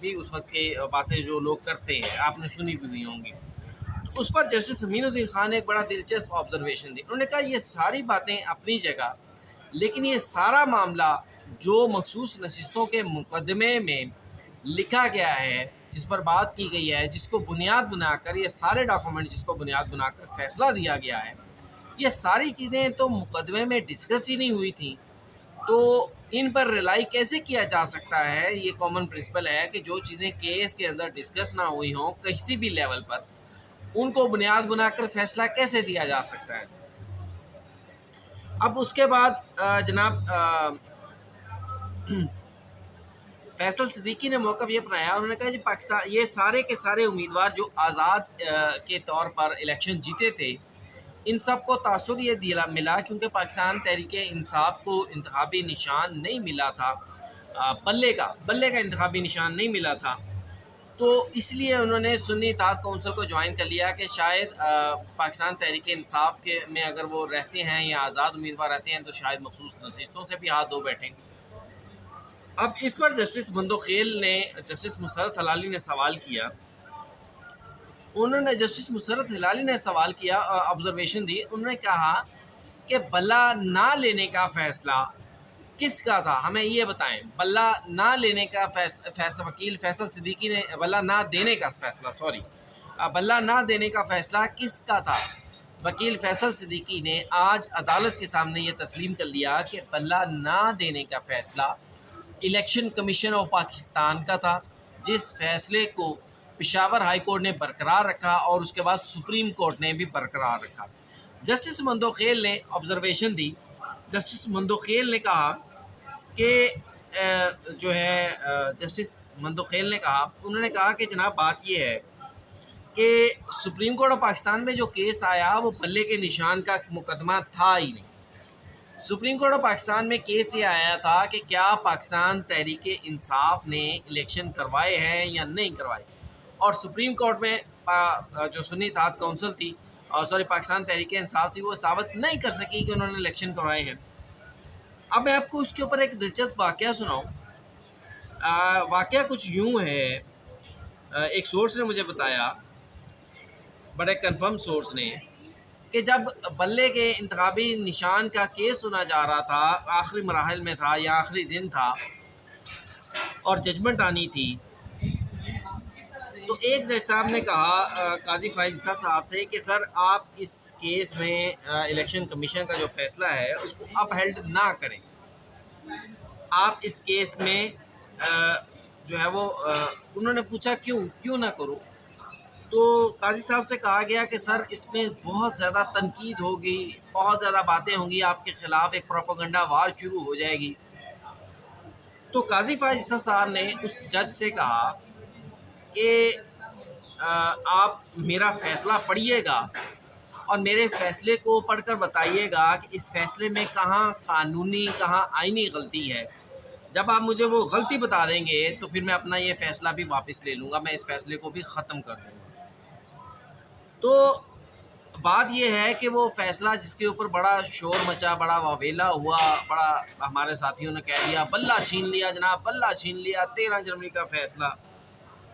بھی اس وقت کی باتیں جو لوگ کرتے ہیں آپ نے سنی بھی ہوئی ہوں گی. اس پر جسٹس امین الدین خان نے ایک بڑا دلچسپ آبزرویشن دی. انہوں نے کہا یہ ساری باتیں اپنی جگہ، لیکن یہ سارا معاملہ جو مخصوص نشستوں کے مقدمے میں لکھا گیا ہے، جس پر بات کی گئی ہے، جس کو بنیاد بنا کر یہ سارے ڈاکومنٹ جس کو بنیاد بنا کر فیصلہ دیا گیا ہے، یہ ساری چیزیں تو مقدمے میں ڈسکس ہی نہیں ہوئی تھیں. تو ان پر ریلائی کیسے کیا جا سکتا ہے؟ یہ کامن پرنسپل ہے کہ جو چیزیں کیس کے اندر ڈسکس نہ ہوئی ہوں کسی بھی لیول پر، ان کو بنیاد بنا کر فیصلہ کیسے دیا جا سکتا ہے؟ اب اس کے بعد جناب فیصل صدیقی نے موقف یہ اپنایا. انہوں نے کہا جی پاکستان یہ سارے کے سارے امیدوار جو آزاد کے طور پر الیکشن جیتے تھے، ان سب کو تاثر یہ ملا کیونکہ پاکستان تحریک انصاف کو انتخابی نشان نہیں ملا تھا، بلے کا انتخابی نشان نہیں ملا تھا. تو اس لیے انہوں نے سنی اتحاد کونسل کو جوائن کر لیا کہ شاید پاکستان تحریک انصاف کے میں اگر وہ رہتے ہیں یا آزاد امیدوار رہتے ہیں تو شاید مخصوص نشستوں سے بھی ہاتھ دھو بیٹھیں. اب اس پر جسٹس مندوخیل نے جسٹس مسرت ہلالی نے سوال کیا. انہوں نے جسٹس مسرت ہلالی نے سوال کیا، آبزرویشن دی. انہوں نے کہا کہ بلا نہ لینے کا فیصلہ کس کا تھا؟ ہمیں یہ بتائیں. بلا نہ لینے کا فیصلہ وکیل فیصل صدیقی نے بلا نہ دینے کا بلا نہ دینے کا فیصلہ کس کا تھا؟ وکیل فیصل صدیقی نے آج عدالت کے سامنے یہ تسلیم کر لیا کہ بلا نہ دینے کا فیصلہ الیکشن کمیشن آف پاکستان کا تھا، جس فیصلے کو پشاور ہائی کورٹ نے برقرار رکھا اور اس کے بعد سپریم کورٹ نے بھی برقرار رکھا. جسٹس مندوخیل نے آبزرویشن دی. جسٹس مندوخیل نے کہا کہ جسٹس مندوخیل نے کہا انہوں نے کہا کہ جناب بات یہ ہے کہ سپریم کورٹ آف پاکستان میں جو کیس آیا وہ بلے کے نشان کا مقدمہ تھا ہی نہیں. سپریم کورٹ آف پاکستان میں کیس یہ آیا تھا کہ کیا پاکستان تحریک انصاف نے الیکشن کروائے ہیں یا نہیں کروائے، اور سپریم کورٹ میں جو سنی اتحاد کونسل تھی پاکستان تحریک انصاف تھی، وہ ثابت نہیں کر سکی کہ انہوں نے الیکشن کروائے ہیں. اب میں آپ کو اس کے اوپر ایک دلچسپ واقعہ سناؤں. واقعہ کچھ یوں ہے، ایک سورس نے مجھے بتایا، بڑے کنفرم سورس نے، کہ جب بلے کے انتخابی نشان کا کیس سنا جا رہا تھا، آخری مراحل میں تھا یا آخری دن تھا اور ججمنٹ آنی تھی، تو ایک جج صاحب نے کہا قاضی فائز عیسیٰ صاحب سے کہ سر آپ اس کیس میں الیکشن کمیشن کا جو فیصلہ ہے اس کو اپ ہیلڈ نہ کریں. آپ اس کیس میں جو ہے وہ انہوں نے پوچھا کیوں نہ کرو؟ تو قاضی صاحب سے کہا گیا کہ سر اس میں بہت زیادہ تنقید ہوگی، بہت زیادہ باتیں ہوں گی آپ کے خلاف، ایک پروپیگنڈا وار شروع ہو جائے گی. تو قاضی فائز عیسیٰ صاحب نے اس جج سے کہا کہ آپ میرا فیصلہ پڑھیے گا اور میرے فیصلے کو پڑھ کر بتائیے گا کہ اس فیصلے میں کہاں قانونی کہاں آئینی غلطی ہے. جب آپ مجھے وہ غلطی بتا دیں گے تو پھر میں اپنا یہ فیصلہ بھی واپس لے لوں گا، میں اس فیصلے کو بھی ختم کر دوں گا. تو بات یہ ہے کہ وہ فیصلہ جس کے اوپر بڑا شور مچا، بڑا واویلا ہوا، بڑا ہمارے ساتھیوں نے کہہ دیا بلہ چھین لیا جناب، بلہ چھین لیا، 13 جنوری کا فیصلہ.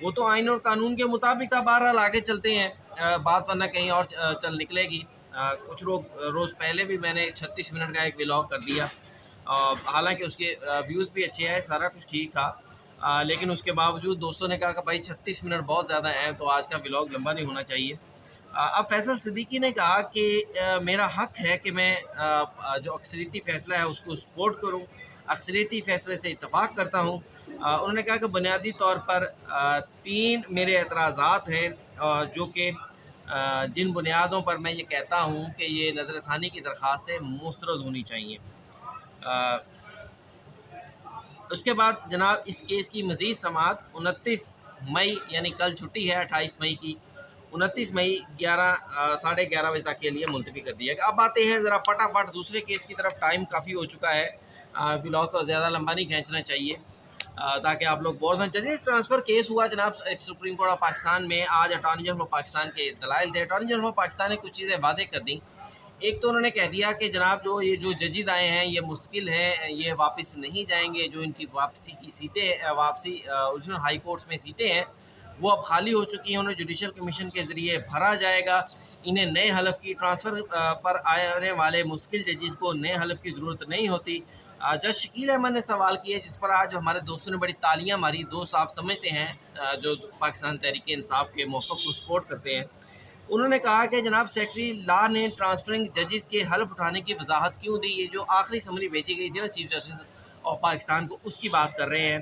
وہ تو آئین اور قانون کے مطابق تھا، بہرحال آگے چلتے ہیں، بات ورنہ کہیں اور چل نکلے گی. کچھ روز پہلے بھی میں نے 36 منٹ کا ایک ولاگ کر دیا، حالانکہ اس کے ویوز بھی اچھے آئے، سارا کچھ ٹھیک تھا، لیکن اس کے باوجود دوستوں نے کہا کہ بھائی 36 منٹ بہت زیادہ ہیں تو آج کا ولاگ لمبا نہیں ہونا چاہیے. اب فیصل صدیقی نے کہا کہ میرا حق ہے کہ میں جو اکثریتی فیصلہ ہے اس کو سپورٹ کروں، اکثریتی فیصلے سے اتفاق کرتا ہوں. انہوں نے کہا کہ بنیادی طور پر 3 میرے اعتراضات ہیں جو کہ جن بنیادوں پر میں یہ کہتا ہوں کہ یہ نظر ثانی کی درخواستیں مسترد ہونی چاہیے. اس کے بعد جناب اس کیس کی مزید سماعت 29 مئی یعنی کل چھٹی ہے 28 مئی کی، 29 مئی 11:30 بجے تک کے لیے ملتوی کر دیا گیا. اب آتے ہیں ذرا فٹافٹ دوسرے کیس کی طرف، ٹائم کافی ہو چکا ہے، ولاگ کو زیادہ لمبا نہیں کھینچنا چاہیے تاکہ آپ لوگ بور نہ چلیں. ٹرانسفر کیس ہوا جناب سپریم کورٹ آف پاکستان میں. آج اٹارنی جنرل آف پاکستان کے دلائل تھے. اٹارنی جنرل آف پاکستان نے کچھ چیزیں واضح کر دیں ایک تو انہوں نے کہہ دیا کہ جناب یہ جو ججز آئے ہیں یہ مستقل ہیں، یہ واپس نہیں جائیں گے، جو ان کی واپسی کی سیٹیں اوریجنل ہائی کورٹس میں سیٹیں ہیں وہ اب خالی ہو چکی ہیں، انہیں جوڈیشل کمیشن کے ذریعے بھرا جائے گا، انہیں نئے حلف کی ٹرانسفر پر آنے والے مستقل ججز کو نئے حلف کی ضرورت نہیں ہوتی۔ جج شکیل احمد نے سوال کیا جس پر آج ہمارے دوستوں نے بڑی تالیاں ماری، دوست آپ سمجھتے ہیں جو پاکستان تحریک انصاف کے موقف کو سپورٹ کرتے ہیں۔ انہوں نے کہا کہ جناب سیکرٹری لا نے ٹرانسفرنگ ججز کے حلف اٹھانے کی وضاحت کیوں دی، یہ جو آخری سمری بھیجی گئی تھی نا چیف جسٹس آف پاکستان کو، اس کی بات کر رہے ہیں۔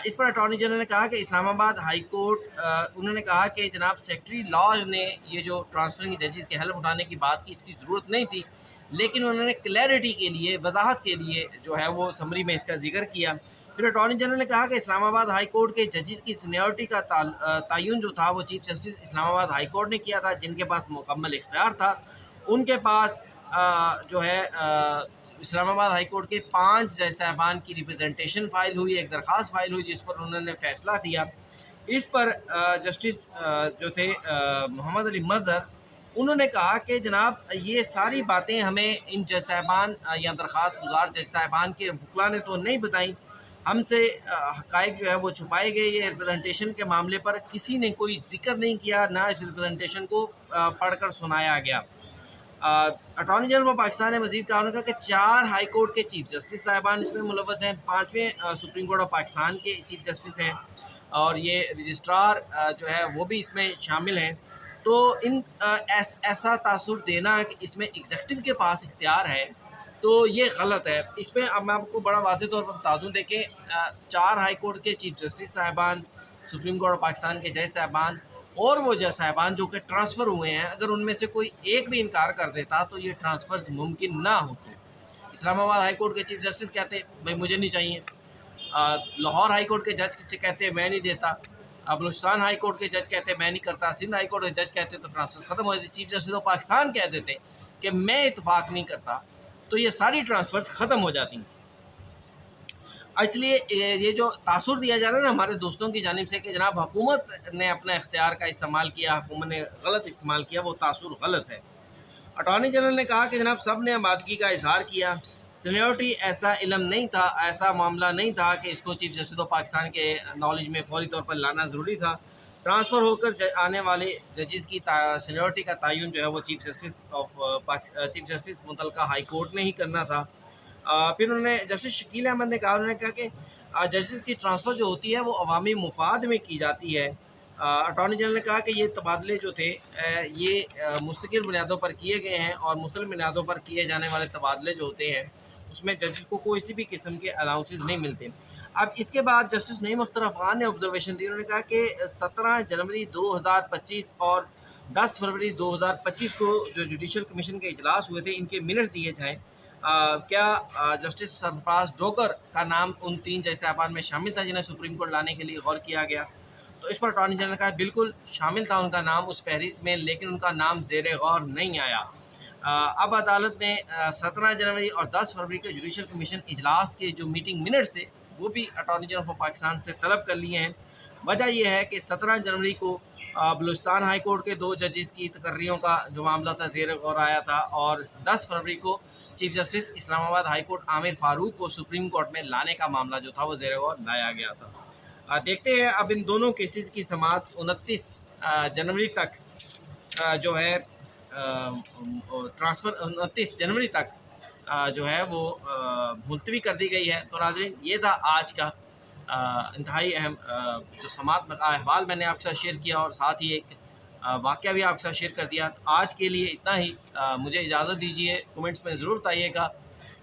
اس پر اٹارنی جنرل نے کہا کہ اسلام آباد ہائی کورٹ، انہوں نے کہا کہ جناب سیکرٹری لا نے یہ جو ٹرانسفرنگ ججز کے حلف اٹھانے کی بات کی اس کی ضرورت نہیں تھی، لیکن انہوں نے کلیئرٹی کے لیے، وضاحت کے لیے جو ہے وہ سمری میں اس کا ذکر کیا۔ پھر اٹارنی جنرل نے کہا کہ اسلام آباد ہائی کورٹ کے ججز کی سینیورٹی کا تعین جو تھا وہ چیف جسٹس اسلام آباد ہائی کورٹ نے کیا تھا، جن کے پاس مکمل اختیار تھا۔ ان کے پاس جو ہے اسلام آباد ہائی کورٹ کے 5 جج صاحبان کی ریپرزنٹیشن فائل ہوئی، ایک درخواست فائل ہوئی جس پر انہوں نے فیصلہ دیا۔ اس پر جسٹس جو تھے محمد علی مظہر، انہوں نے کہا کہ جناب یہ ساری باتیں ہمیں ان جج صاحبان یا درخواست گزار جج صاحبان کے وکلاء نے تو نہیں بتائیں، ہم سے حقائق جو ہے وہ چھپائے گئے، یہ ریپرزنٹیشن کے معاملے پر کسی نے کوئی ذکر نہیں کیا، نہ اس ریپرزنٹیشن کو پڑھ کر سنایا گیا۔ اٹارنی جنرل آف پاکستان نے مزید کہا کہ 4 ہائی کورٹ کے چیف جسٹس صاحبان اس میں ملوث ہیں، 5ویں سپریم کورٹ آف پاکستان کے چیف جسٹس ہیں، اور یہ رجسٹرار جو ہے وہ بھی اس میں شامل ہیں۔ تو ایسا تاثر دینا کہ اس میں ایگزیکٹو کے پاس اختیار ہے تو یہ غلط ہے۔ اس میں اب میں آپ کو بڑا واضح طور پر بتا دوں، دیکھیں 4 ہائی کورٹ کے چیف جسٹس صاحبان، سپریم کورٹ آف پاکستان کے جج صاحبان اور وہ جج صاحبان جو کہ ٹرانسفر ہوئے ہیں، اگر ان میں سے کوئی ایک بھی انکار کر دیتا تو یہ ٹرانسفرز ممکن نہ ہوتے۔ اسلام آباد ہائی کورٹ کے چیف جسٹس کہتے بھائی مجھے نہیں چاہیے، لاہور ہائی کورٹ کے جج کہتے میں نہیں دیتا، بلوچستان ہائی کورٹ کے جج کہتے میں نہیں کرتا، سندھ ہائی کورٹ کے جج کہتے تو ٹرانسفر ختم ہو جاتے، چیف جسٹس آف پاکستان کہہ دیتے کہ میں اتفاق نہیں کرتا تو یہ ساری ٹرانسفرز ختم ہو جاتی ہیں۔ اس لیے یہ جو تاثر دیا جا رہا ہے نا ہمارے دوستوں کی جانب سے کہ جناب حکومت نے اپنا اختیار کا استعمال کیا، حکومت نے غلط استعمال کیا، وہ تاثر غلط ہے۔ اٹارنی جنرل نے کہا کہ جناب سب نے آمادگی کا اظہار کیا، سینیورٹی ایسا علم نہیں تھا، ایسا معاملہ نہیں تھا کہ اس کو چیف جسٹس آف پاکستان کے نالج میں فوری طور پر لانا ضروری تھا۔ ٹرانسفر ہو کر آنے والے ججز کی سینیورٹی کا تعین جو ہے وہ چیف جسٹس متعلقہ ہائی کورٹ نے ہی کرنا تھا۔ پھر انہوں نے جسٹس شکیل احمد نے کہا کہ ججز کی ٹرانسفر جو ہوتی ہے وہ عوامی مفاد میں کی جاتی ہے۔ اٹارنی جنرل نے کہا کہ یہ تبادلے جو تھے یہ مستقل بنیادوں پر کیے گئے ہیں، اور مستقل بنیادوں پر کیے جانے والے تبادلے جو ہوتے ہیں اس میں جج کو کوئی بھی قسم کے الاؤنسز نہیں ملتے۔ اب اس کے بعد جسٹس نعیم اختر افغان نے آبزرویشن دی، انہوں نے کہا کہ 17 جنوری 2025 اور 10 فروری 2025 کو جو جوڈیشل کمیشن کے اجلاس ہوئے تھے ان کے منٹس دیے جائیں۔ کیا جسٹس سرفراز ڈوگر کا نام ان 3 جج صاحبان میں شامل تھا جنہیں سپریم کورٹ لانے کے لیے غور کیا گیا؟ تو اس پر اٹارنی جنرل نے کہا بالکل شامل تھا ان کا نام اس فہرست میں، لیکن ان کا نام زیر غور نہیں آیا۔ اب عدالت نے 17 جنوری اور 10 فروری کے جوڈیشل کمیشن اجلاس کے جو میٹنگ منٹس تھے وہ بھی اٹارنی جنرل آف پاکستان سے طلب کر لیے ہیں۔ وجہ یہ ہے کہ 17 جنوری کو بلوچستان ہائی کورٹ کے 2 ججز کی تقرریوں کا جو معاملہ تھا زیر غور آیا تھا، اور 10 فروری کو چیف جسٹس اسلام آباد ہائی کورٹ عامر فاروق کو سپریم کورٹ میں لانے کا معاملہ جو تھا وہ زیر غور لایا گیا تھا۔ دیکھتے ہیں اب ان دونوں کیسز کی سماعت 29 جنوری تک جو ہے ٹرانسفر 29 جنوری تک جو ہے وہ ملتوی کر دی گئی ہے۔ تو ناظرین یہ تھا آج کا انتہائی اہم جو سماعت احوال میں نے آپ کے ساتھ شیئر کیا، اور ساتھ ہی ایک واقعہ بھی آپ کے ساتھ شیئر کر دیا۔ آج کے لیے اتنا ہی، مجھے اجازت دیجیے، کمنٹس میں ضرور بتائیے گا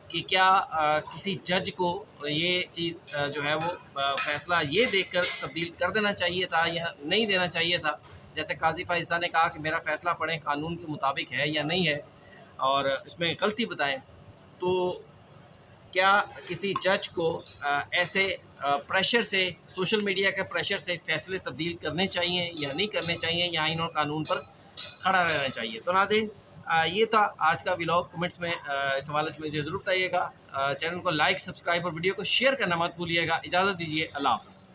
کہ کیا کسی جج کو یہ چیز جو ہے وہ فیصلہ یہ دیکھ کر تبدیل کر دینا چاہیے تھا یا نہیں دینا چاہیے تھا، جیسے قاضی فائز صاحب نے کہا کہ میرا فیصلہ پڑھیں قانون کے مطابق ہے یا نہیں ہے، اور اس میں غلطی بتائیں۔ تو کیا کسی جج کو ایسے پریشر سے، سوشل میڈیا کے پریشر سے فیصلے تبدیل کرنے چاہیے یا نہیں کرنے چاہیے، یا آئین اور قانون پر کھڑا رہنا چاہیے؟ تو ناظرین یہ تھا آج کا ولاگ۔ کمنٹس میں اس حوالے سے مجھے ضرور بتائیے گا۔ چینل کو لائک، سبسکرائب اور ویڈیو کو شیئر کرنا مت بھولیے گا۔ اجازت دیجیے، اللہ حافظ۔